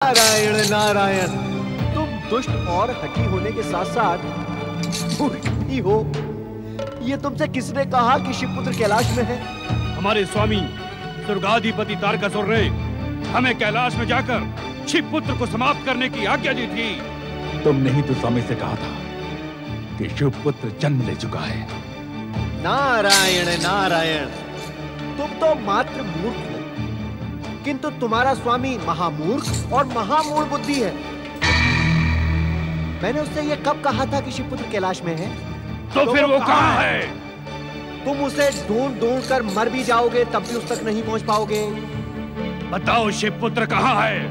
नारायण नारायण, तुम दुष्ट और हठी होने के साथ साथ मूर्ख भी हो। ये तुमसे किसने कहा कि शिवपुत्र कैलाश में है? हमारे स्वामी स्वर्गाधिपति तारकासुर ने हमें कैलाश में जाकर शिवपुत्र को समाप्त करने की आज्ञा दी थी। तुमने ही तो स्वामी से कहा था कि शिवपुत्र जन्म ले चुका है। नारायण नारायण, तुम तो मात्र मूर्ख हो, किंतु तुम्हारा स्वामी महामूर्ख और महामूढ़ बुद्धि है। मैंने उससे ये कब कहा था कि शिवपुत्र कैलाश में है? तो फिर वो कहाँ है? तुम उसे ढूंढ ढूंढ कर मर भी जाओगे तब भी उस तक नहीं पहुंच पाओगे। बताओ शिवपुत्र कहाँ है?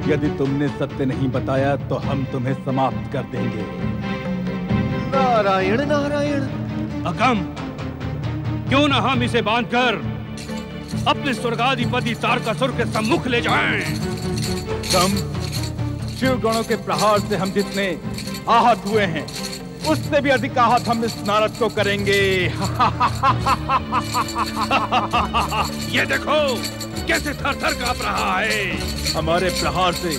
यदि तुमने सत्य नहीं बताया तो हम तुम्हें समाप्त कर देंगे। नारायण नारायण, अकम, क्यों न हम इसे बांधकर अपने स्वर्गाधिपति तारकासुर के सम्मुख ले जाएं? कम शिव गणों के प्रहार से हम जितने आहत हुए हैं, उससे भी अधिक आहत हम इस नारद को करेंगे। ये देखो कैसे थर-थर कांप रहा है। हमारे प्रहार से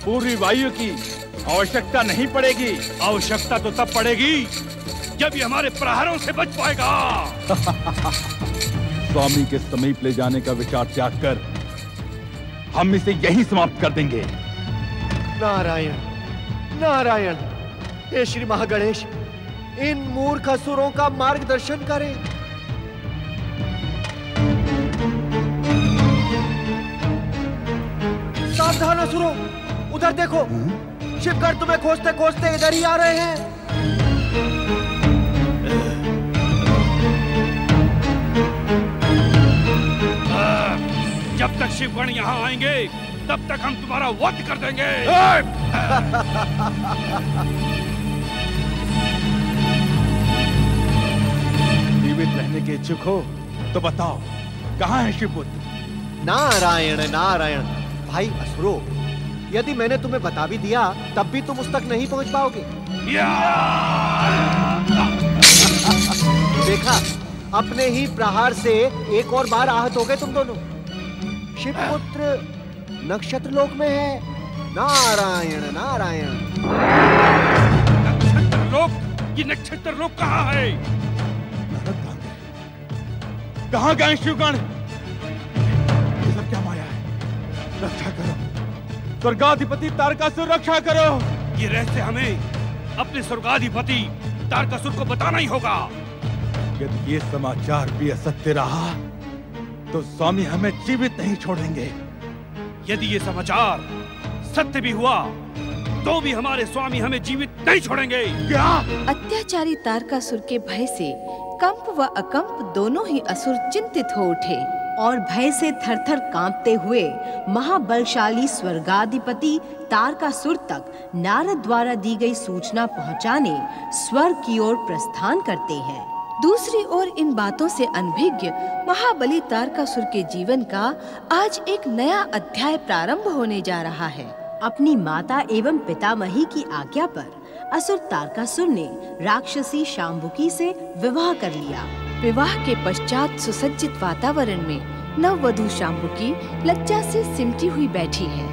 पूरी वायु की आवश्यकता नहीं पड़ेगी। आवश्यकता तो तब पड़ेगी जब ये हमारे प्रहारों से बच पाएगा। स्वामी के समीप ले जाने का विचार त्याग कर हम इसे यहीं समाप्त कर देंगे। नारायण नारायण, हे श्री महागणेश, इन मूर्ख असुरों का मार्गदर्शन करें। सावधान असुरों, उधर देखो, शिवगण तुम्हें खोजते खोजते इधर ही आ रहे हैं। जब तक शिवगण यहाँ आएंगे तब तक हम तुम्हारा वध कर देंगे। जीवित रहने के इच्छुक हो तो बताओ, कहाँ है शिवपुत्र? नारायण नारायण, भाई असुरो, यदि मैंने तुम्हें बता भी दिया तब भी तुम उस तक नहीं पहुंच पाओगे। देखा, अपने ही प्रहार से एक और बार आहत हो गए तुम दोनों। शिवपुत्र नक्षत्र लोक में है। नारायण नारायण। नक्षत्र लोक? ये नक्षत्र लोक कहाँ है? कहाँ गए शिवगण? ये सब क्या माया है? रक्षा करो स्वर्गाधिपति तारकासुर, रक्षा करो। ये रहस्य हमें अपने स्वर्गाधिपति तारकासुर को बताना ही होगा। यदि ये समाचार भी असत्य रहा तो स्वामी हमें जीवित नहीं छोड़ेंगे। यदि ये समाचार सत्य भी हुआ तो भी हमारे स्वामी हमें जीवित नहीं छोड़ेंगे। क्या? अत्याचारी तारकासुर के भय से कंप व अकंप दोनों ही असुर चिंतित हो उठे और भय से थरथर कांपते हुए महाबलशाली स्वर्गाधिपति तारकासुर तक नारद द्वारा दी गई सूचना पहुंचाने स्वर्ग की ओर प्रस्थान करते हैं। दूसरी ओर इन बातों से अनभिज्ञ महाबली तारकासुर के जीवन का आज एक नया अध्याय प्रारंभ होने जा रहा है। अपनी माता एवं पितामही की आज्ञा पर असुर तारकासुर ने राक्षसी शांभुकी से विवाह कर लिया। विवाह के पश्चात सुसज्जित वातावरण में नववधू शांभुकी लज्जा से सिमटी हुई बैठी है।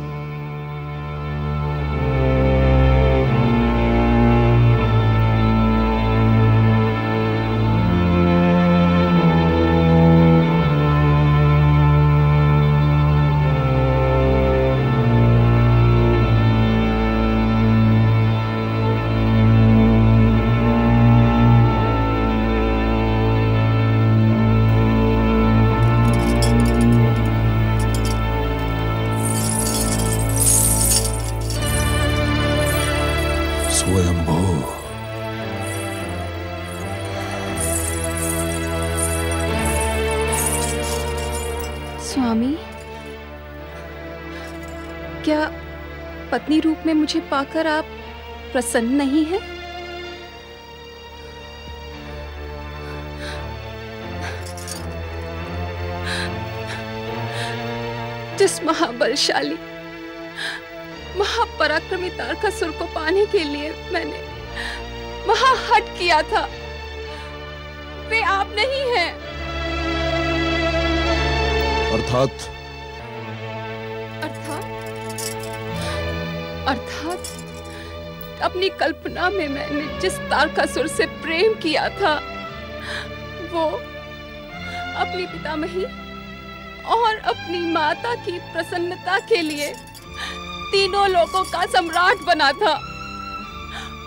स्वामी, क्या पत्नी रूप में मुझे पाकर आप प्रसन्न नहीं हैं? जिस महाबलशाली महापराक्रमी तारकासुर को पाने के लिए मैंने महाहट किया था, वे आप नहीं हैं। अर्थात अर्थात अपनी कल्पना में मैंने जिस तारकासुर से प्रेम किया था वो अपनी पितामही और अपनी माता की प्रसन्नता के लिए तीनों लोगों का सम्राट बना था।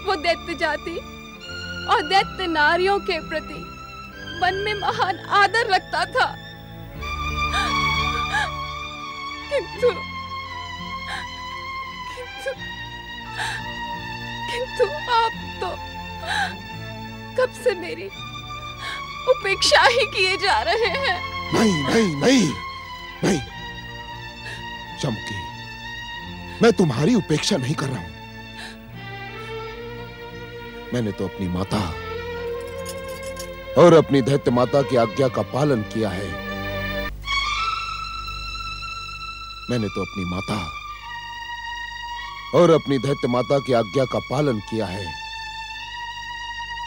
वो दैत्य जाति और दैत्य नारियों के प्रति मन में महान आदर रखता था, किंतु आप तो कब से मेरी उपेक्षा ही किए जा रहे हैं। नहीं नहीं नहीं नहीं शंभुकी, मैं तुम्हारी उपेक्षा नहीं कर रहा हूं। मैंने तो अपनी माता और अपनी दैत्य माता की आज्ञा का पालन किया है। मैंने तो अपनी माता और अपनी दैत्य माता की आज्ञा का पालन किया है,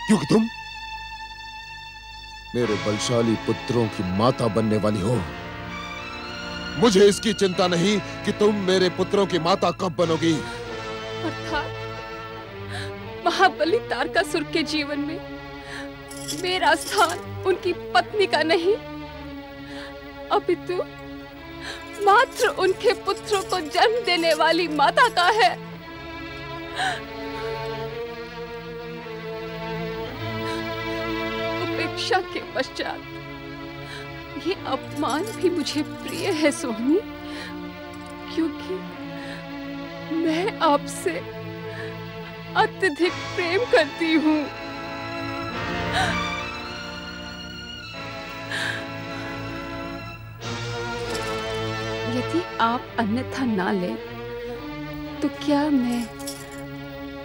क्योंकि तुम मेरे बलशाली पुत्रों की माता बनने वाली हो। मुझे इसकी चिंता नहीं कि तुम मेरे पुत्रों की माता कब बनोगी। अर्थात महाबली तारकासुर के जीवन में मेरा स्थान उनकी पत्नी का नहीं, अपितु मात्र उनके पुत्रों को जन्म देने वाली माता का है। उपेक्षा के पश्चात ये अपमान भी मुझे प्रिय है स्वामी, क्योंकि मैं आपसे अत्यधिक प्रेम करती हूँ। यदि आप अन्यथा ना ले तो क्या मैं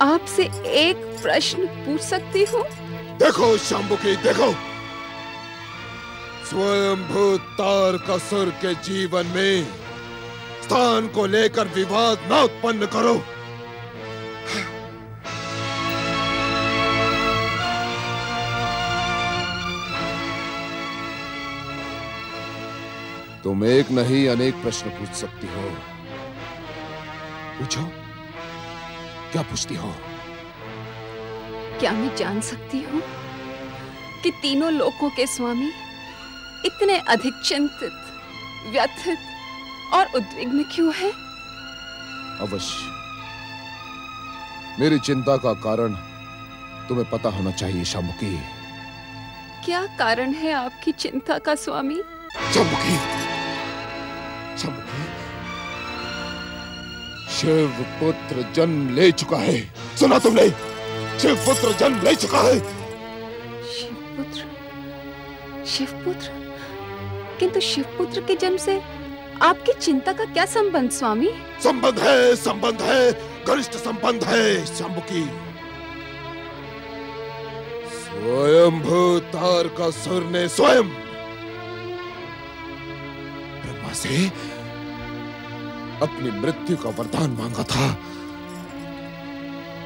आपसे एक प्रश्न पूछ सकती हूँ? देखो शंभुकी, देखो, स्वयंभू तारकासुर के जीवन में स्थान को लेकर विवाद न उत्पन्न करो। तुम एक नहीं अनेक प्रश्न पूछ सकती हो। पूछो, क्या पूछती हो? क्या मैं जान सकती हूँ कि तीनों लोकों के स्वामी इतने अधिक चिंतित, व्यथित और उद्विग्न क्यों हैं? अवश्य, मेरी चिंता का कारण तुम्हें पता होना चाहिए शंभुकी। क्या कारण है आपकी चिंता का स्वामी? शंभुकी, शंभुकी, शिव पुत्र जन्म ले चुका है। सुना तुमने? शिव पुत्र जन्म ले चुका है। शिवपुत्र, शिवपुत्र, किंतु शिवपुत्र के जन्म से आपकी चिंता का क्या संबंध स्वामी? संबंध है, घनिष्ठ संबंध है शंभुकी। स्वयंभू तारकासुर ने स्वयं ब्रह्मा से अपनी मृत्यु का वरदान मांगा था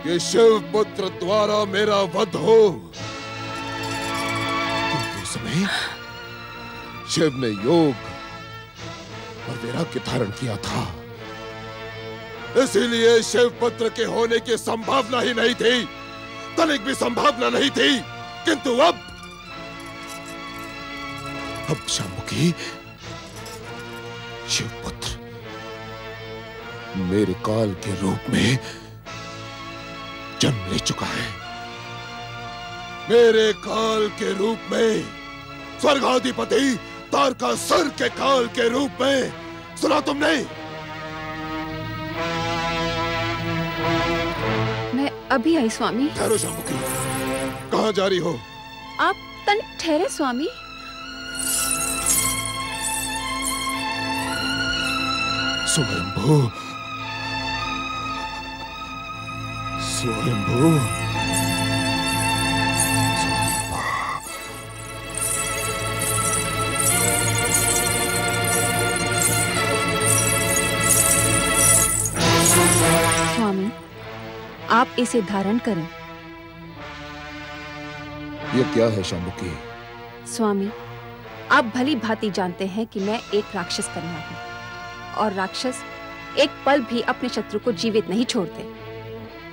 कि शिव पुत्र द्वारा मेरा वध हो। किंतु उस समय शिव ने योग और वैराग्य धारण किया था, इसीलिए शिव पुत्र के होने की संभावना ही नहीं थी, तनिक भी संभावना नहीं थी। किंतु अब शंभुकी, शिव पुत्र मेरे काल के रूप में जन्म ले चुका है। मेरे काल के रूप में, स्वर्गाधिपति तारकासुर के काल के रूप में। सुना तुमने? मैं अभी आई स्वामी। ठहरो शंभुकी, कहाँ जा रही हो? आप तनिक ठहरे स्वामी। स्वयंभू, स्वयंभू, स्वामी, आप इसे धारण करें। यह क्या है शंभुकी? स्वामी, आप भली भांति जानते हैं कि मैं एक राक्षस कन्या हूँ और राक्षस एक पल भी अपने शत्रु को जीवित नहीं छोड़ते।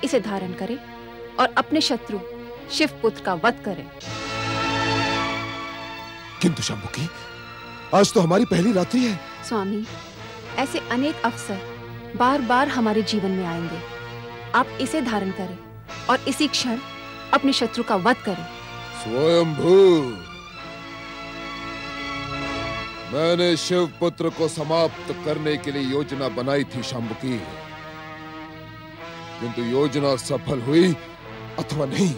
इसे धारण करे और अपने शत्रु शिवपुत्र का वध करे। किंतु शांभुकी, आज तो हमारी पहली रात्रि है। स्वामी, ऐसे अनेक अवसर बार बार हमारे जीवन में आएंगे। आप इसे धारण करें और इसी क्षण अपने शत्रु का वध करें। स्वयंभू, मैंने शिवपुत्र को समाप्त करने के लिए योजना बनाई थी शांभुकी, किंतु योजना सफल हुई अथवा नहीं,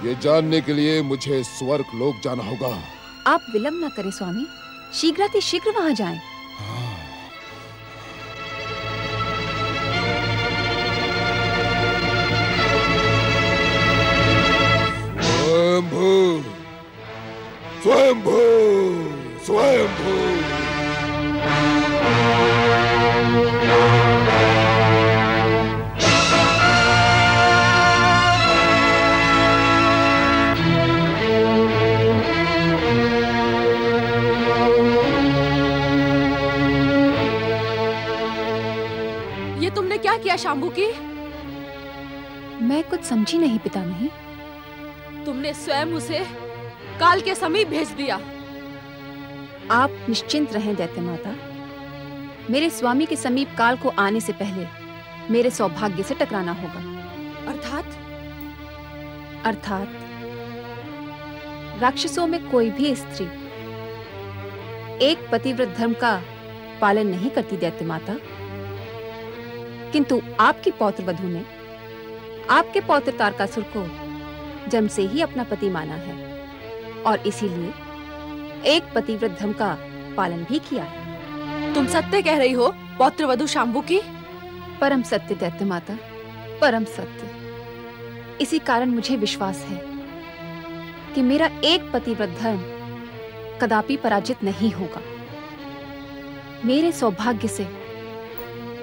ये जानने के लिए मुझे स्वर्ग लोक जाना होगा। आप विलंब न करें स्वामी, शीघ्र वहां जाएं। स्वयंभू, स्वयंभू, स्वयंभू। ये तुमने क्या किया शांभुकी? मैं कुछ समझी नहीं पितामही। तुमने स्वयं उसे काल के समीप भेज दिया। आप निश्चिंत रहें दैत्य माता। मेरे स्वामी के समीप काल को आने से पहले मेरे सौभाग्य से टकराना होगा। अर्थात राक्षसों में कोई भी स्त्री एक पतिव्रत धर्म का पालन नहीं करती दैत्य माता, किंतु आपकी पौत्र वधू ने आपके पौत्र तारकासुर को जन्म से ही अपना पति माना है और इसीलिए एक पतिव्रत धर्म का पालन भी किया है। तुम सत्य कह रही हो पौत्र वधू शांभुकी? परम सत्य दैत्य माता, परम सत्य। इसी कारण मुझे विश्वास है कि मेरा एक पतिव्रत धर्म कदापि पराजित नहीं होगा। मेरे सौभाग्य से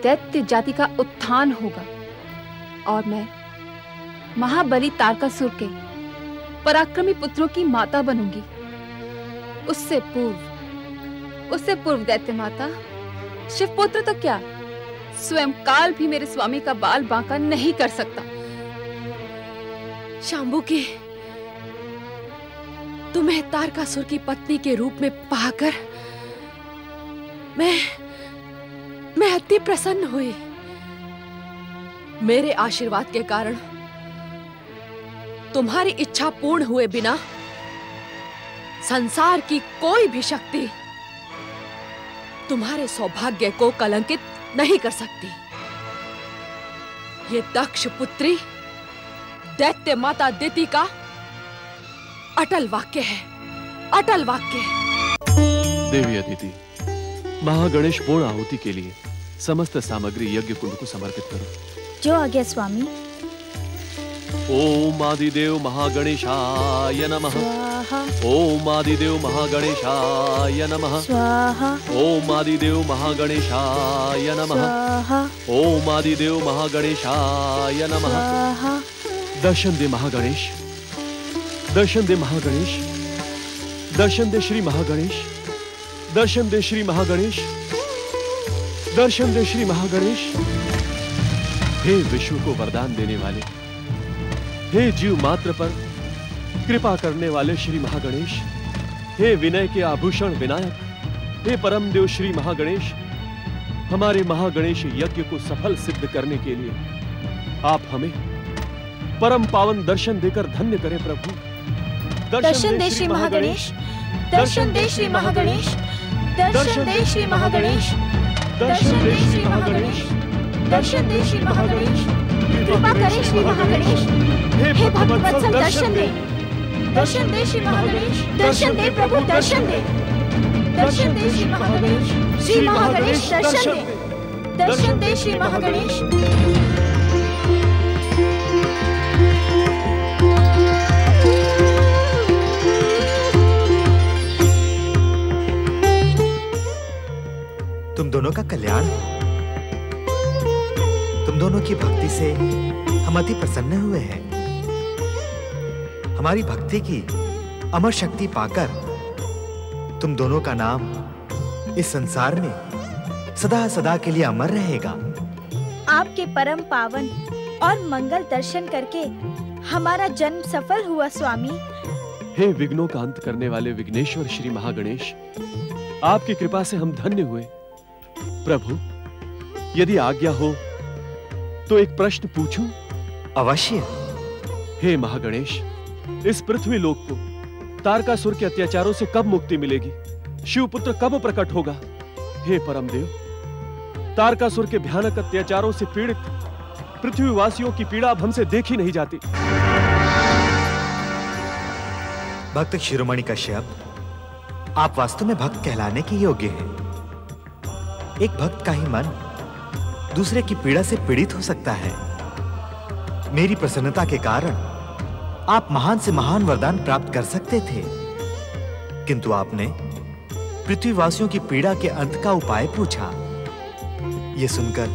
दैत्य जाति का उत्थान होगा और मैं महाबली तारकासुर के पराक्रमी पुत्रों की माता बनूंगी। उससे पूर्व दैत्य माता, शिवपुत्र तो क्या, स्वयं काल भी मेरे स्वामी का बाल बांका नहीं कर सकता। शांभुकी, तुम्हें तारकासुर की पत्नी के रूप में पाकर मैं अति प्रसन्न हुई। मेरे आशीर्वाद के कारण तुम्हारी इच्छा पूर्ण हुए बिना संसार की कोई भी शक्ति तुम्हारे सौभाग्य को कलंकित नहीं कर सकती। ये दक्ष पुत्री दैत्य माता दिति का अटल वाक्य है, अटल वाक्य। देवी अदिति, महागणेश पूर्ण आहुति के लिए समस्त सामग्री यज्ञ कुंड को समर्पित करो। जो आज्ञा स्वामी। ओम आदिदेव महागणेशाय नमः। स्वाहा। ओम आदिदेव महागणेशाय नमः। स्वाहा। ओम आदिदेव महागणेशाय नमः। स्वाहा। ओम आदिदेव महागणेशाय नमः। स्वाहा। दर्शन दे महागणेश, दर्शन दे महागणेश, दर्शन दे श्री महागणेश, दर्शन दे श्री महागणेश, दर्शन दे श्री महागणेश। हे विश्व को वरदान देने वाले, हे जीव मात्र पर कृपा करने वाले श्री महागणेश, हे विनय के आभूषण विनायक, हे परम देव श्री महागणेश, हमारे महागणेश यज्ञ को सफल सिद्ध करने के लिए आप हमें परम पावन दर्शन देकर धन्य करें प्रभु। दर्शन दे श्री महागणेश, दर्शन दे श्री महागणेश, दर्शन दे श्री महागणेश, दर्शन दे श्री महागणेश, दर्शन दे श्री महागणेश। कृपा करें श्री महागणेश, हे भक्तवत्सल दर्शन दे, दर्शन दे श्री महागणेश, दर्शन दे प्रभु, दर्शन दे, दर्शन दे श्री महागणेश, श्री महागणेश दर्शन दे, दर्शन दे श्री महागणेश। तुम दोनों का कल्याण हो। तुम दोनों की भक्ति से हम अति प्रसन्न हुए हैं। हमारी भक्ति की अमर शक्ति पाकर तुम दोनों का नाम इस संसार में सदा सदा के लिए अमर रहेगा। आपके परम पावन और मंगल दर्शन करके हमारा जन्म सफल हुआ स्वामी। हे विघ्नों का अंत करने वाले विघ्नेश्वर श्री महागणेश, आपकी कृपा से हम धन्य हुए। प्रभु, यदि आज्ञा हो तो एक प्रश्न पूछूं? अवश्य। हे महागणेश, इस पृथ्वी लोक को तारकासुर के अत्याचारों से कब मुक्ति मिलेगी? शिवपुत्र कब प्रकट होगा? हे परमदेव, तारकासुर के भयानक अत्याचारों से पीड़ित पृथ्वीवासियों की पीड़ा अब हमसे देखी नहीं जाती। भक्त शिरोमणि कश्यप, आप वास्तव में भक्त कहलाने के योग्य हैं। एक भक्त का ही मन दूसरे की पीड़ा से पीड़ित हो सकता है। मेरी प्रसन्नता के कारण आप महान से महान वरदान प्राप्त कर सकते थे, किंतु आपने पृथ्वीवासियों की पीड़ा के अंत का उपाय पूछा। यह सुनकर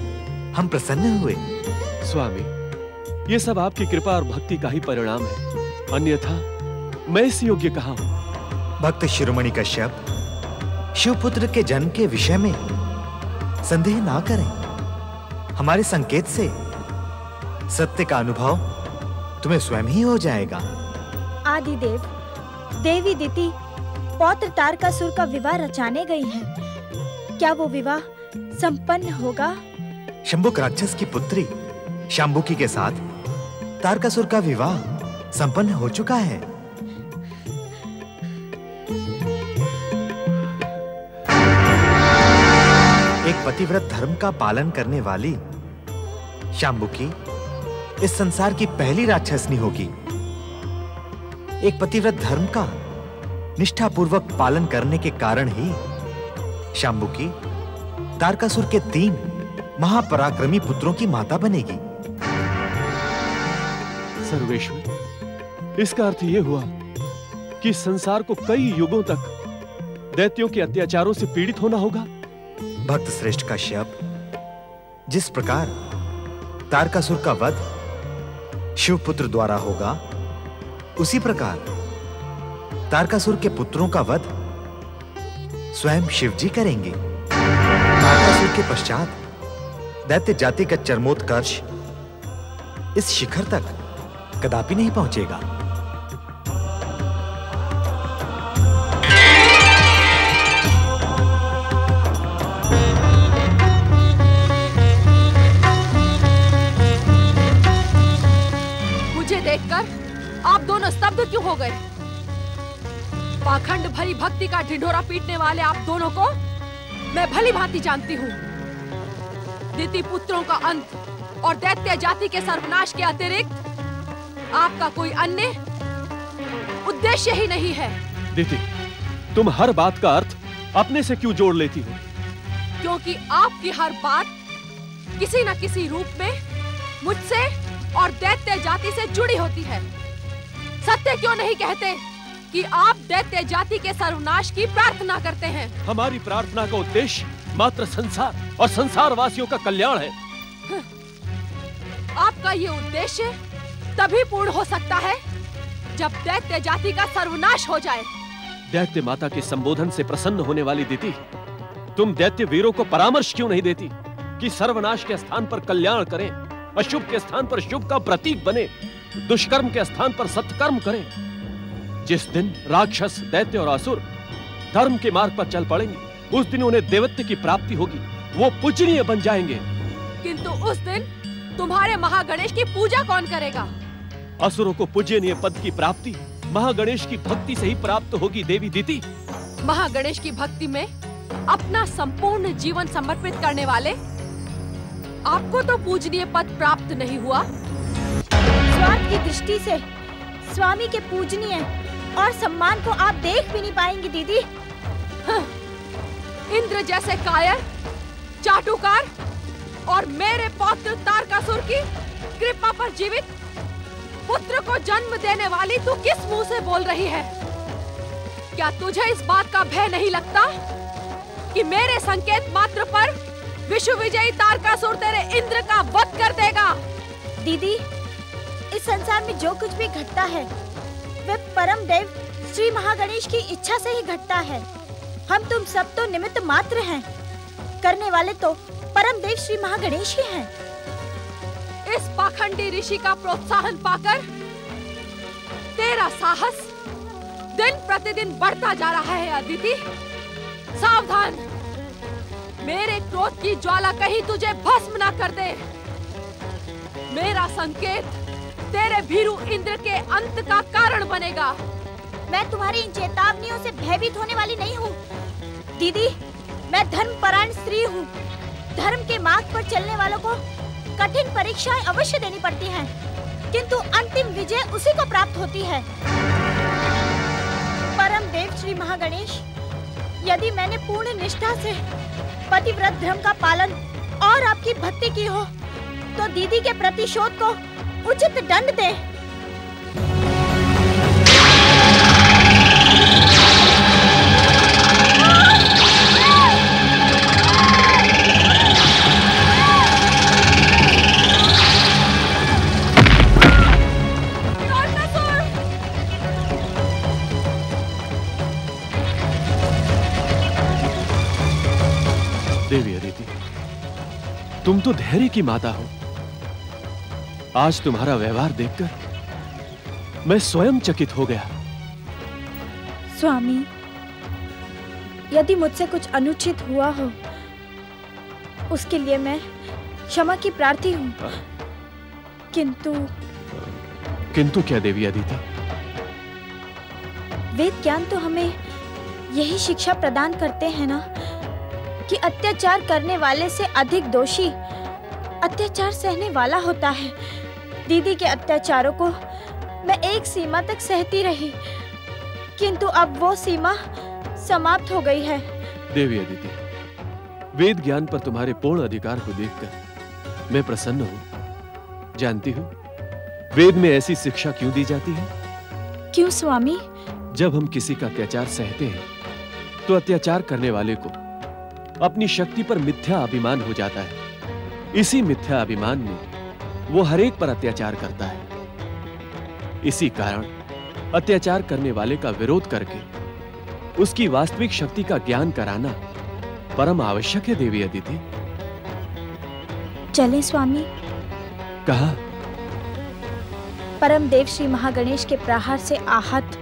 हम प्रसन्न हुए। स्वामी, ये सब आपकी कृपा और भक्ति का ही परिणाम है, अन्यथा मैं इस योग्य कहाँ हूं। भक्त शिरोमणि कश्यप, शिवपुत्र के जन्म के विषय में संदेह ना करें। हमारे संकेत से सत्य का अनुभव तुम्हें स्वयं ही हो जाएगा। आदिदेव, देवी दिति पौत्र तारकासुर का विवाह रचाने गई हैं। क्या वो विवाह संपन्न होगा? शंभुक राक्षस की पुत्री शांबुकी के साथ तारकासुर का विवाह संपन्न हो चुका है। एक पतिव्रत धर्म का पालन करने वाली शांबुकी इस संसार की पहली राक्षसनी होगी। एक पतिव्रत धर्म का निष्ठापूर्वक पालन करने के कारण ही शांबुकी तारकासुर के 3 महापराक्रमी पुत्रों की माता बनेगी। सर्वेश्वर, इसका अर्थ यह हुआ कि संसार को कई युगों तक दैत्यों के अत्याचारों से पीड़ित होना होगा। भक्त श्रेष्ठ कश्यप, जिस प्रकार तारकासुर का वध शिवपुत्र द्वारा होगा, उसी प्रकार तारकासुर के पुत्रों का वध स्वयं शिवजी करेंगे। तारकासुर के पश्चात दैत्य जाति का चरमोत्कर्ष इस शिखर तक कदापि नहीं पहुंचेगा। मुझे देखकर आप दोनों स्तब्ध क्यों हो गए? पाखंड भरी भक्ति का ढिंढोरा पीटने वाले आप दोनों को मैं भली भांति जानती हूँ। दिति पुत्रों का अंत और दैत्य जाति के सर्वनाश के अतिरिक्त आपका कोई अन्य उद्देश्य ही नहीं है। दिति, तुम हर बात का अर्थ अपने से क्यों जोड़ लेती हो? क्योंकि आपकी हर बात किसी न किसी रूप में मुझसे और दैत्य जाति से जुड़ी होती है। सत्य क्यों नहीं कहते कि आप दैत्य जाति के सर्वनाश की प्रार्थना करते हैं? हमारी प्रार्थना का उद्देश्य मात्र संसार और संसार वासियों का कल्याण है। आपका ये उद्देश्य तभी पूर्ण हो सकता है जब दैत्य जाति का सर्वनाश हो जाए। दैत्य माता के संबोधन से प्रसन्न होने वाली दिति, तुम दैत्य वीरों को परामर्श क्यों नहीं देती कि सर्वनाश के स्थान पर कल्याण करें, अशुभ के स्थान पर शुभ का प्रतीक बने, दुष्कर्म के स्थान पर सत्कर्म करें। जिस दिन राक्षस, दैत्य और असुर धर्म के मार्ग पर चल पड़ेंगे, उस दिन उन्हें देवत्व की प्राप्ति होगी, वो पूजनीय बन जाएंगे। किंतु उस दिन तुम्हारे महागणेश की पूजा कौन करेगा? असुरों को पूजनीय पद की प्राप्ति महागणेश की भक्ति से ही प्राप्त होगी देवी दिति। महागणेश की भक्ति में अपना संपूर्ण जीवन समर्पित करने वाले आपको तो पूजनीय पद प्राप्त नहीं हुआ। स्वार्थ की दृष्टि से स्वामी के पूजनीय और सम्मान को आप देख भी नहीं पाएंगी दीदी। इंद्र जैसे कायर, चाटुकार और मेरे पौत्र तारकासुर की कृपा पर जीवित पुत्र को जन्म देने वाली तू किस मुंह से बोल रही है? क्या तुझे इस बात का भय नहीं लगता कि मेरे संकेत मात्र पर विश्व विजयी तारकासुर तेरे इंद्र का वध कर देगा? दीदी, इस संसार में जो कुछ भी घटता है वह परम देव श्री महागणेश की इच्छा से ही घटता है। हम तुम सब तो निमित्त मात्र हैं। करने वाले तो परम देव श्री महागणेश ही हैं। इस पाखंडी ऋषि का प्रोत्साहन पाकर तेरा साहस दिन प्रतिदिन बढ़ता जा रहा है अदिति। सावधान, मेरे क्रोध की ज्वाला कहीं तुझे भस्म न कर दे। मेरा संकेत तेरे भीरू इंद्र के अंत का कारण बनेगा। मैं तुम्हारी इन चेतावनियों से भयभीत होने वाली नहीं हूँ दीदी। मैं धर्मपरायण स्त्री हूँ। धर्म के मार्ग पर चलने वालों को कठिन परीक्षाएं अवश्य देनी पड़ती हैं, किंतु अंतिम विजय उसी को प्राप्त होती है। परम देव श्री महागणेश, यदि मैंने पूर्ण निष्ठा से पतिव्रत धर्म का पालन और आपकी भक्ति की हो तो दीदी के प्रतिशोध को उचित दंड दे। देवी अदिति, तुम तो धैर्य की माता हो। आज तुम्हारा व्यवहार देखकर मैं स्वयं चकित हो गया। स्वामी, यदि मुझसे कुछ अनुचित हुआ हो उसके लिए मैं क्षमा की प्रार्थी हूँ, किंतु क्या देवी अदिति? वेद ज्ञान तो हमें यही शिक्षा प्रदान करते हैं ना कि अत्याचार करने वाले से अधिक दोषी अत्याचार सहने वाला होता है। दीदी के अत्याचारों को मैं एक सीमा तक सहती रही, किंतु अब वो सीमा समाप्त हो गई है। देवी अदिति, वेद ज्ञान पर तुम्हारे पूर्ण अधिकार को देखकर मैं प्रसन्न हूँ। जानती हूँ वेद में ऐसी शिक्षा क्यों दी जाती है? क्यों स्वामी? जब हम किसी का अत्याचार सहते हैं तो अत्याचार करने वाले को अपनी शक्ति पर मिथ्या अभिमान हो जाता है। इसी मिथ्या अभिमान में वो हर एक पर अत्याचार करता है। इसी कारण अत्याचार करने वाले का विरोध करके उसकी वास्तविक शक्ति का ज्ञान कराना परम आवश्यक है। देवी अदिति, चलें स्वामी? कहाँ? परम देव श्री महागणेश के प्रहार से आहत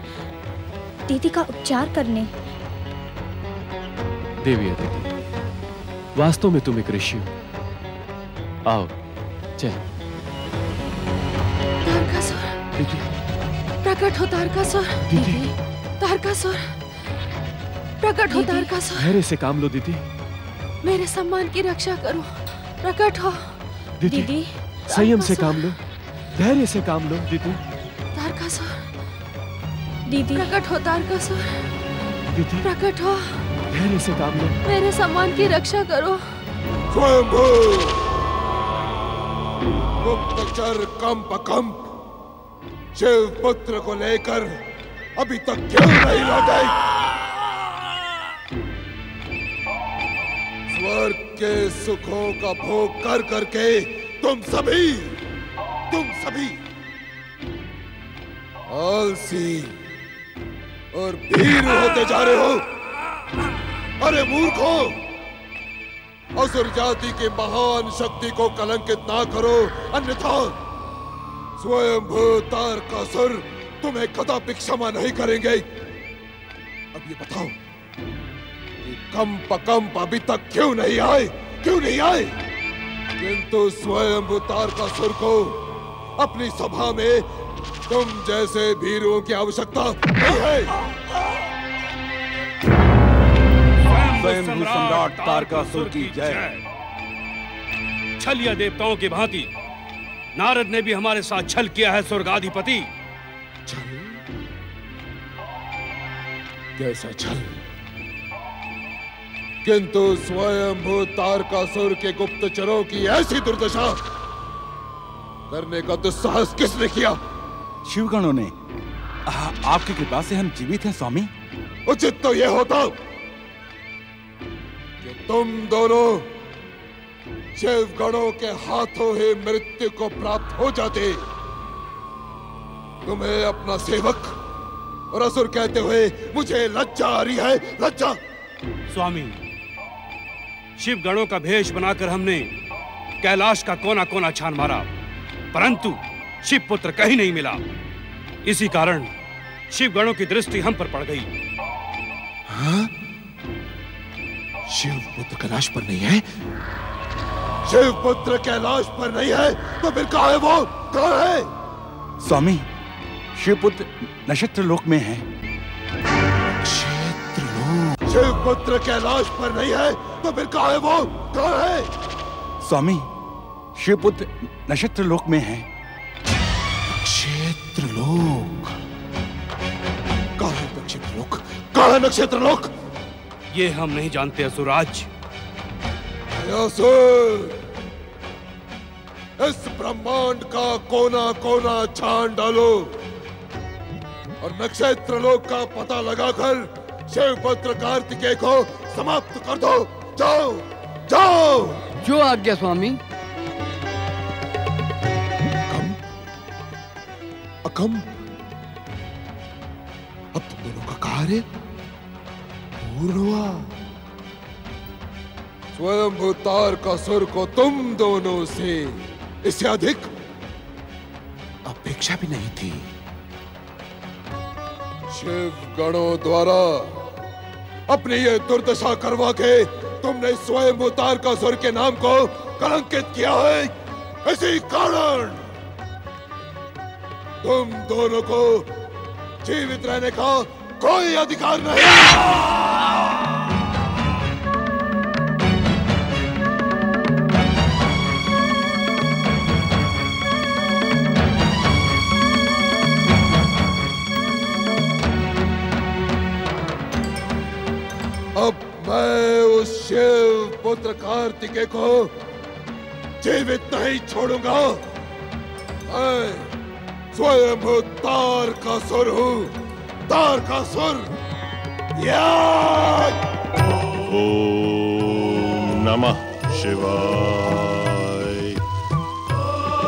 दीदी का उपचार करने। देवी अदिति, वास्तव में तुम एक ऋषि हो। आओ चल। तारकासुर, प्रकट हो तारकासुर। तारकासुर, प्रकट हो तारकासुर। धैर्य से काम लो दीदी। मेरे सम्मान की रक्षा करो। प्रकट हो दीदी। संयम से काम लो, धैर्य से काम लो दीदी। तारकासुर, दीदी। प्रकट हो तारकासुर। दीदी, प्रकट हो, धैर्य से काम लो। मेरे सम्मान की रक्षा करो। स्वयंभू, गुप्तचर कंप शिव पुत्र को लेकर अभी तक क्यों नहीं लौटे? स्वर्ग के सुखों का भोग कर करके तुम सभी आलसी और भीरू होते जा रहे हो। अरे मूर्खों, असुर जाति की महान शक्ति को कलंकित ना करो, अन्यथा स्वयंभू तारकासुर तुम्हें कदापि क्षमा नहीं करेंगे। अब ये बताओ कि कंप अभी तक क्यों नहीं आए? किंतु स्वयंभू तारकासुर को अपनी सभा में तुम जैसे भीरुओं की आवश्यकता नहीं है। स्वयंभू सम्राट तारकासुर की जय। छलिया देवताओं की भांति नारद ने भी हमारे साथ छल किया है स्वर्गाधिपति। छल? कैसा छल? किंतु स्वयंभू तारकासुर के गुप्तचरों की ऐसी दुर्दशा करने का दुस्साहस किसने किया? शिवगणों ने। आपकी कृपा से हम जीवित हैं स्वामी। उचित तो यह होता कि तुम दोनों शिवगणों के हाथों ही मृत्यु को प्राप्त हो जाते। तुम्हें अपना सेवक और असुर कहते हुए मुझे लज्जा आ रही है। लज्जा। स्वामी, शिव गणों का भेष बनाकर हमने कैलाश का कोना कोना छान मारा, परंतु शिव पुत्र कहीं नहीं मिला। इसी कारण शिव गणों की दृष्टि हम पर पड़ गई। हाँ? शिव पुत्र कैलाश पर नहीं है? शिव पुत्र कैलाश पर नहीं है तो फिर कहाँ है वो? कहाँ है? स्वामी, शिवपुत्र नक्षत्र लोक में है। नक्षत्र लोक? शिव पुत्र कैलाश पर नहीं है तो फिर कहाँ है वो? कहाँ है? स्वामी, शिवपुत्र नक्षत्र लोक में है। नक्षत्र लोक? कहाँ है नक्षत्र लोक? कहाँ है नक्षत्र लोक? ये हम नहीं जानते असुराज। असुर, इस ब्रह्मांड का कोना कोना छान डालो और नक्षत्र लोक का पता लगाकर शिवपुत्र कार्तिकेय को समाप्त कर दो। जाओ जाओ। जो आज्ञा स्वामी। अकम, अब तुम दोनों का कार्य पूर्ण हुआ। स्वयं तारकासुर को तुम दोनों से इससे अधिक अपेक्षा भी नहीं थी। शिव गणों द्वारा अपनी ये दुर्दशा करवा के तुमने स्वयं तारकासुर के नाम को कलंकित किया है। इसी कारण तुम दोनों को जीवित रहने का कोई अधिकार नहीं। अब मैं उस शिव पुत्र कार्तिकेय को जीवित नहीं छोड़ूंगा। मैं स्वयं तारकासुर हूं। तारकासुर। ओम नमः शिवाय।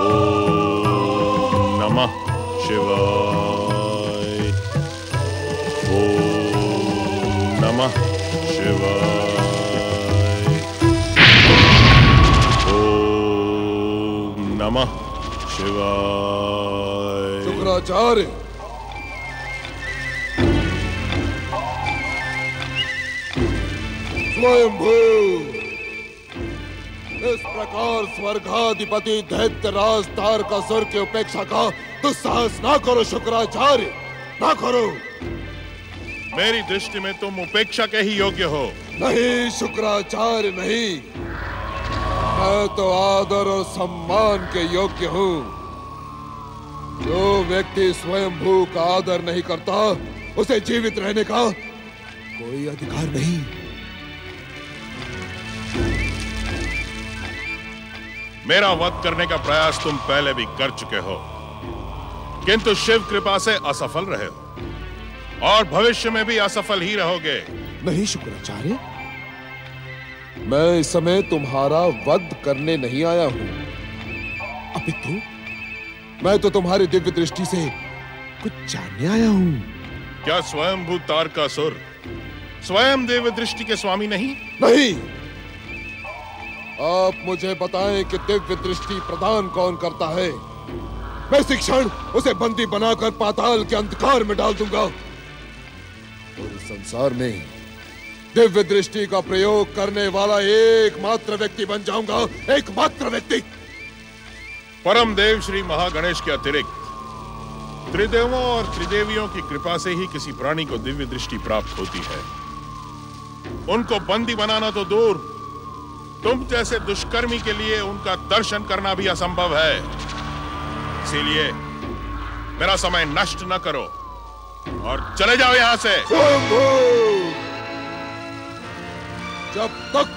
ओम नमः शिवाय। ओम नमः शिवाय। ओम नमः शिवाय। शुक्राचार्य, स्वयंभू, इस प्रकार स्वर्गाधिपति दैत्यराज तारकासुर की उपेक्षा का दुस्साहस ना करो शुक्राचार्य, ना करो। मेरी दृष्टि में तुम उपेक्षा के ही योग्य हो। नहीं शुक्राचार्य, नहीं। मैं तो आदर और सम्मान के योग्य हूँ। जो व्यक्ति स्वयंभू का आदर नहीं करता, उसे जीवित रहने का कोई अधिकार नहीं। मेरा वध करने का प्रयास तुम पहले भी कर चुके हो, किंतु शिव कृपा से असफल रहे हो और भविष्य में भी असफल ही रहोगे। नहीं शुक्राचार्य, मैं इस समय तुम्हारा वध करने नहीं आया हूं, अपितु मैं तो तुम्हारी दिव्य दृष्टि से कुछ जानने आया हूं। क्या स्वयंभू तारकासुर स्वयं दिव्य दृष्टि के स्वामी नहीं? नहीं। आप मुझे बताएं कि दिव्य दृष्टि प्रदान कौन करता है। मैं इसी क्षण उसे बंदी बनाकर पाताल के अंधकार में डाल दूंगा और इस संसार में दिव्य दृष्टि का प्रयोग करने वाला एकमात्र व्यक्ति बन जाऊंगा। एकमात्र व्यक्ति। परम देव श्री महागणेश के अतिरिक्त त्रिदेवों और त्रिदेवियों की कृपा से ही किसी प्राणी को दिव्य दृष्टि प्राप्त होती है। उनको बंदी बनाना तो दूर, तुम जैसे दुष्कर्मी के लिए उनका दर्शन करना भी असंभव है। इसीलिए मेरा समय नष्ट न करो और चले जाओ यहां से। जब तक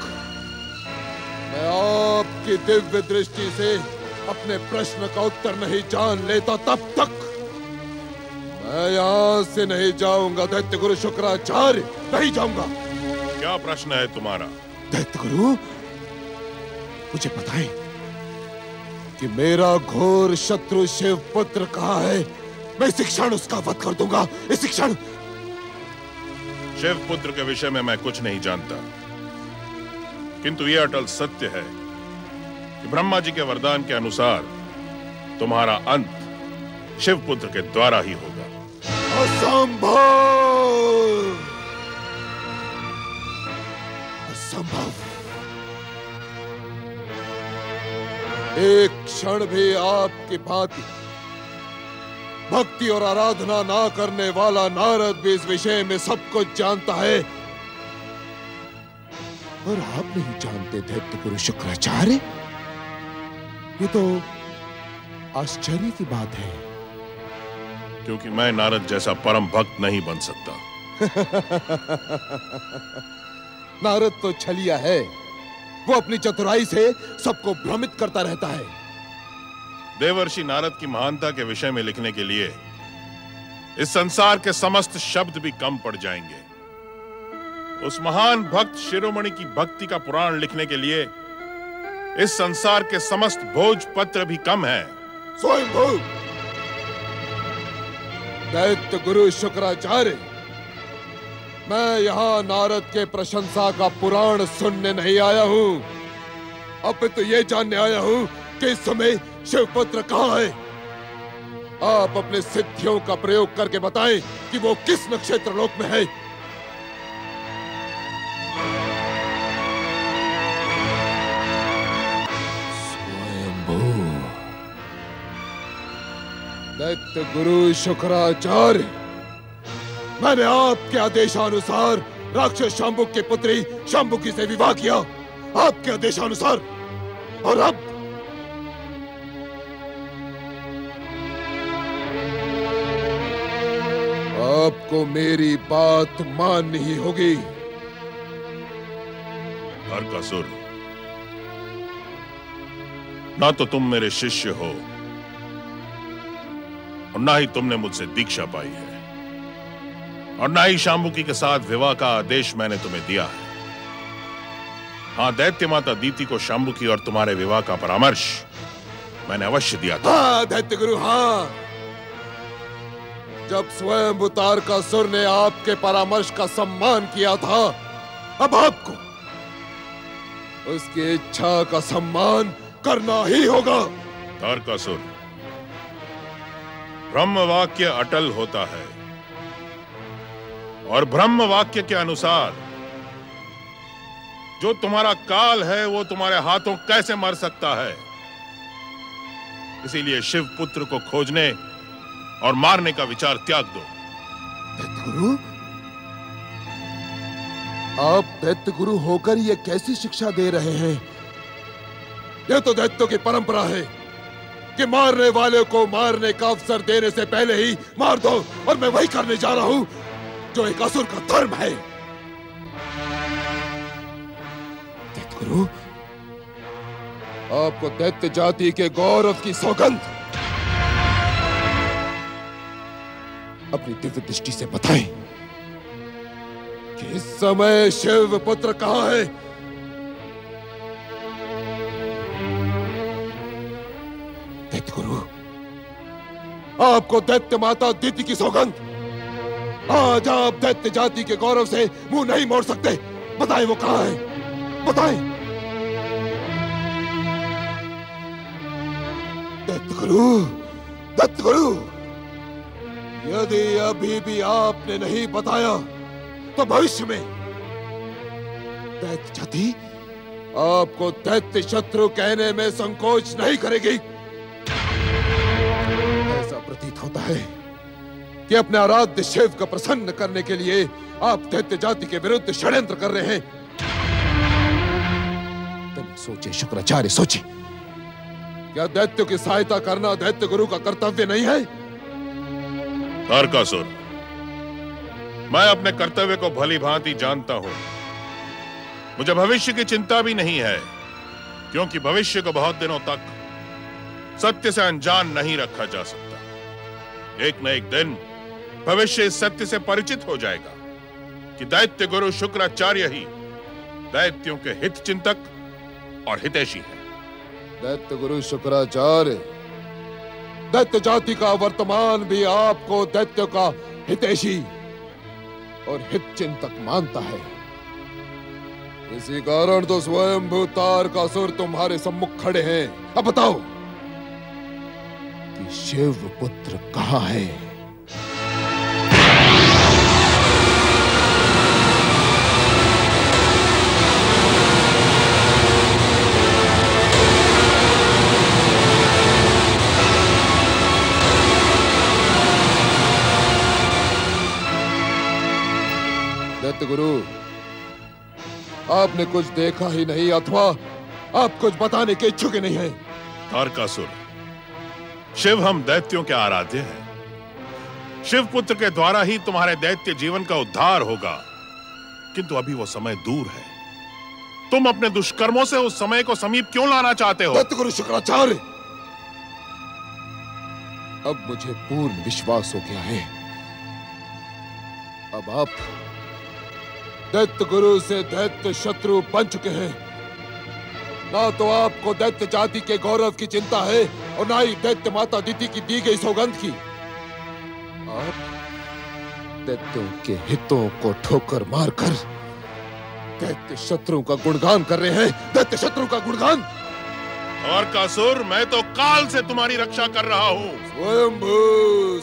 मैं आपकी दिव्य दृष्टि से अपने प्रश्न का उत्तर नहीं जान लेता, तब तक मैं यहां से नहीं जाऊंगा। दैत्य गुरु शुक्राचार्य, नहीं जाऊंगा। क्या प्रश्न है तुम्हारा? दैत्य गुरु, मुझे बताएं कि मेरा घोर शत्रु शिव पुत्र कहाँ है। मैं इसी क्षण उसका वध कर दूंगा, इसी क्षण। शिव पुत्र के विषय में मैं कुछ नहीं जानता। किंतु यह अटल सत्य है कि ब्रह्मा जी के वरदान के अनुसार तुम्हारा अंत शिवपुत्र के द्वारा ही होगा। असंभव! असंभव! एक क्षण भी आपकी भांति भक्ति और आराधना ना करने वाला नारद भी इस विषय में सब कुछ जानता है, और आप नहीं जानते दैत्य गुरु शुक्राचार्य? ये तो आश्चर्य की बात है। क्योंकि मैं नारद जैसा परम भक्त नहीं बन सकता। नारद तो छलिया है, वो अपनी चतुराई से सबको भ्रमित करता रहता है। देवर्षि नारद की महानता के विषय में लिखने के लिए इस संसार के समस्त शब्द भी कम पड़ जाएंगे। उस महान भक्त शिरोमणि की भक्ति का पुराण लिखने के लिए इस संसार के समस्त भोजपत्र भी कम है। स्वयंभू दैत्य गुरु शुक्राचार्य, मैं यहाँ नारद के प्रशंसा का पुराण सुनने नहीं आया हूँ, अब तो ये जानने आया हूँ कि इस समय शिवपुत्र कहाँ है। आप अपने सिद्धियों का प्रयोग करके बताएं कि वो किस नक्षत्र लोक में है। दैत्य गुरु शुक्राचार्य, मैंने आपके आदेशानुसार राक्षस शांबुक की पुत्री शांबुकी से विवाह किया, आपके आदेशानुसार, और अब आपको मेरी बात माननी ही होगी। तारकासुर, ना तो तुम मेरे शिष्य हो और ना ही तुमने मुझसे दीक्षा पाई है, और ना ही शांबुकी के साथ विवाह का आदेश मैंने तुम्हें दिया है। हाँ, दैत्य माता दीति को शांबुकी और तुम्हारे विवाह का परामर्श मैंने अवश्य दिया था। हाँ दैत्य गुरु, हाँ, जब स्वयं तारकासुर ने आपके परामर्श का सम्मान किया था, अब आपको उसकी इच्छा का सम्मान करना ही होगा। तारकासुर, ब्रह्म वाक्य अटल होता है, और ब्रह्म वाक्य के अनुसार जो तुम्हारा काल है वो तुम्हारे हाथों कैसे मर सकता है। इसीलिए शिव पुत्र को खोजने और मारने का विचार त्याग दो। दैत्य गुरु, आप दैत्य गुरु होकर ये कैसी शिक्षा दे रहे हैं? यह तो दैत्यों की परंपरा है कि मारने वाले को मारने का अवसर देने से पहले ही मार दो, और मैं वही करने जा रहा हूं जो एक असुर का धर्म है। दैत्य गुरु, आपको दैत्य जाति के गौरव की सौगंध अपनी दिव्य दृष्टि से बताएं कि इस समय शिव पुत्र कहां है। दैत्य गुरु, आपको दैत्य माता दीति की सौगंध, आज आप दैत्य जाति के गौरव से मुंह नहीं मोड़ सकते। बताएं वो कहां है, बताएं। दैत्य गुरु, दैत्य गुरु, यदि अभी भी आपने नहीं बताया तो भविष्य में दैत्य जाति आपको दैत्य शत्रु कहने में संकोच नहीं करेगी। ऐसा प्रतीत होता है कि अपने आराध्य शिव को प्रसन्न करने के लिए आप दैत्य जाति के विरुद्ध षड्यंत्र कर रहे हैं। तुम सोचे शुक्राचार्य, सोचे, क्या दैत्यों की सहायता करना दैत्य गुरु का कर्तव्य नहीं है? तारकासुर, मैं अपने कर्तव्य को भली भांति जानता हूं। मुझे भविष्य की चिंता भी नहीं है, क्योंकि भविष्य को बहुत दिनों तक सत्य से अनजान नहीं रखा जा सकता। एक न एक दिन भविष्य इस सत्य से परिचित हो जाएगा कि दैत्य गुरु शुक्राचार्य ही दैत्यों के हित चिंतक और हितैषी है। दैत्य गुरु शुक्राचार्य, दैत्य जाति का वर्तमान भी आपको दैत्य का हितैषी और हित चिंतक मानता है। इसी कारण तो स्वयंभू तारकासुर तुम्हारे सम्मुख खड़े हैं। अब बताओ कि शिव पुत्र कहाँ है? दैत्य गुरु, आपने कुछ देखा ही नहीं अथवा आप कुछ बताने के इच्छुक ही नहीं हैं। तारकासुर, शिव हम दैत्यों के आराध्य हैं। शिव पुत्र के द्वारा ही तुम्हारे दैत्य जीवन का उद्धार होगा, किंतु अभी वो समय दूर है। तुम अपने दुष्कर्मों से उस समय को समीप क्यों लाना चाहते हो? दैत्य गुरु शुक्राचार्य, अब मुझे पूर्ण विश्वास हो गया है। अब आप दैत्य गुरु से दैत्य शत्रु बन चुके हैं। ना तो आपको दैत्य जाति के गौरव की चिंता है और ना ही दैत्य माता दिति की दी गई सौगंध की। आप दैत्यों के हितों को ठोकर मारकर दैत्य शत्रु का गुणगान कर रहे हैं। दैत्य शत्रु का गुणगान। तारकासुर, मैं तो काल से तुम्हारी रक्षा कर रहा हूं। स्वयंभू,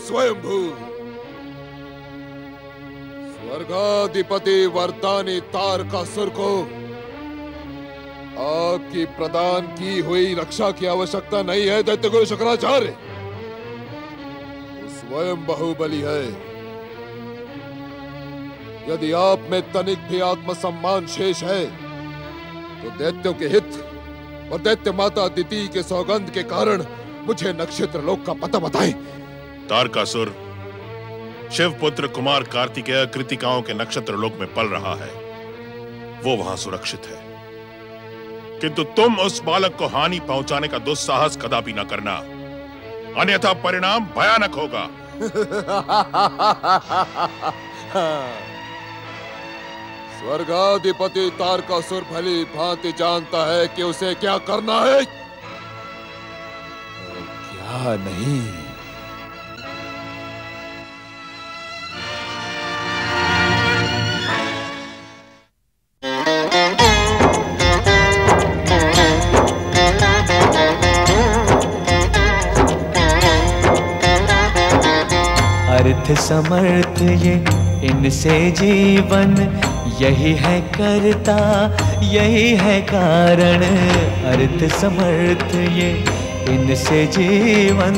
स्वयंभू, स्वर्गाधिपति वरदानी तारकासुर को आपकी प्रदान की हुई रक्षा की आवश्यकता नहीं है। दैत्य गुरु शुक्राचार्य, वो स्वयं बाहुबली है। यदि आप में तनिक भी आत्मसम्मान शेष है तो दैत्यों के हित और दैत्य माता दिति के सौगंध के कारण मुझे नक्षत्र लोक का पता बताएं। तारकासुर, शिव पुत्र कुमार कार्तिकेय कृतिकाओं के नक्षत्र लोक में पल रहा है। वो वहां सुरक्षित है, किंतु तुम उस बालक को हानि पहुंचाने का दुस्साहस कदापि न करना, अन्यथा परिणाम भयानक होगा। स्वर्गाधिपति तारकासुर भली भांति जानता है कि उसे क्या करना है और क्या नहीं। अर्थ समर्थ ये इनसे जीवन, यही है करता यही है कारण। अर्थ समर्थ ये इनसे जीवन,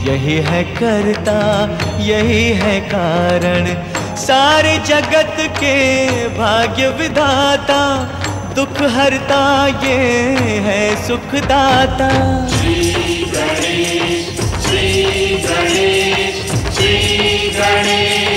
यही है करता यही है कारण। सारे जगत के भाग्य विधाता, दुख हरता ये है सुखदाता। श्री गणेश, श्री गणेश, श्री गणेश।